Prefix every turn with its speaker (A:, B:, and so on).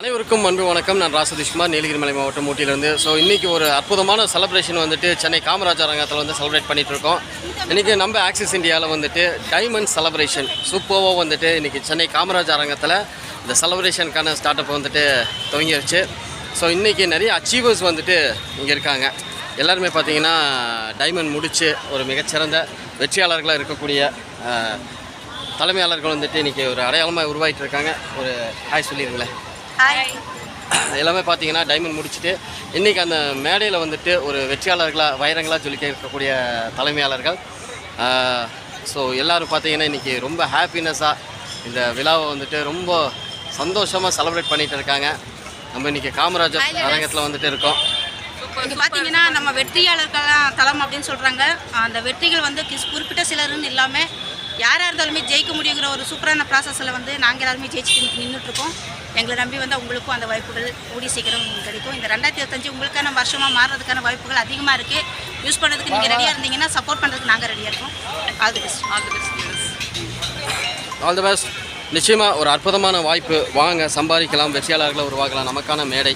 A: அனைவருக்கும் அன்பு வணக்கம். நான் ராசதீஷ்குமார், நீலகிரி மலை மாவட்டம் ஊட்டியிலேருந்து. ஸோ இன்றைக்கி ஒரு அற்புதமான செலிப்ரேஷன் வந்துட்டு சென்னை காமராஜர் அரங்கத்தில் வந்து செலிப்ரேட் பண்ணிகிட்ருக்கோம். இன்றைக்கி நம்ம ஆக்சிஸ் இந்தியாவில் வந்துட்டு டைமண்ட் செலிப்ரேஷன் சூப்பராக வந்துட்டு இன்றைக்கி சென்னை காமராஜர் அரங்கத்தில் இந்த செலிப்ரேஷனுக்கான ஸ்டார்ட் அப் வந்துட்டு துவங்கிடுச்சு. ஸோ இன்றைக்கி நிறைய அச்சீவர்ஸ் வந்துட்டு இங்கே இருக்காங்க. எல்லாருமே பார்த்திங்கன்னா டைமண்ட் முடித்து ஒரு மிகச்சிறந்த வெற்றியாளர்களாக இருக்கக்கூடிய தலைமையாளர்கள் வந்துட்டு இன்றைக்கி ஒரு அடையாளமாக உருவாகிட்டு இருக்காங்க. ஒரு ஹாய் சொல்லிடுங்களேன். எல்லாமே பார்த்தீங்கன்னா டைமண்ட் முடிச்சுட்டு இன்றைக்கி அந்த மேடையில் வந்துட்டு ஒரு வெற்றியாளர்களாக வைரங்களாக சொல்லிக்க இருக்கக்கூடிய தலைமையாளர்கள். ஸோ எல்லோரும் பார்த்தீங்கன்னா இன்றைக்கி ரொம்ப ஹாப்பினஸ்ஸாக இந்த விழாவை வந்துட்டு ரொம்ப சந்தோஷமாக செலிப்ரேட் பண்ணிகிட்டு இருக்காங்க. நம்ம இன்றைக்கி காமராஜர் அரங்கத்தில் வந்துட்டு இருக்கோம்.
B: இங்கே பார்த்தீங்கன்னா நம்ம வெற்றியாளர்கள்லாம் தளம் அப்படின்னு சொல்கிறாங்க. அந்த வெற்றிகள் வந்து குறிப்பிட்ட சிலருன்னு இல்லாமல் யாராக இருந்தாலுமே ஜெயிக்க முடியுங்கிற ஒரு சூப்பரான ப்ராசஸில் வந்து நாங்கள் எல்லாருமே ஜெயிச்சு நின்றுட்டுருக்கோம். எங்களை நம்பி வந்து உங்களுக்கும் அந்த வாய்ப்புகள் கூடி சீக்கிரம் கிடைக்கும். இந்த 2025 உங்களுக்கான வருஷமாக மாறுறதுக்கான வாய்ப்புகள் அதிகமாக இருக்குது. யூஸ் பண்ணுறதுக்கு நீங்கள் ரெடியாக இருந்தீங்கன்னா சப்போர்ட் பண்ணுறதுக்கு நாங்கள் ரெடியாக இருக்கோம். All the best.
A: All the best. நிச்சயமாக ஒரு அற்புதமான வாய்ப்பு. வாங்க, சம்பாதிக்கலாம், வெற்றியாளர்களை உருவாக்கலாம். நமக்கான மேடை.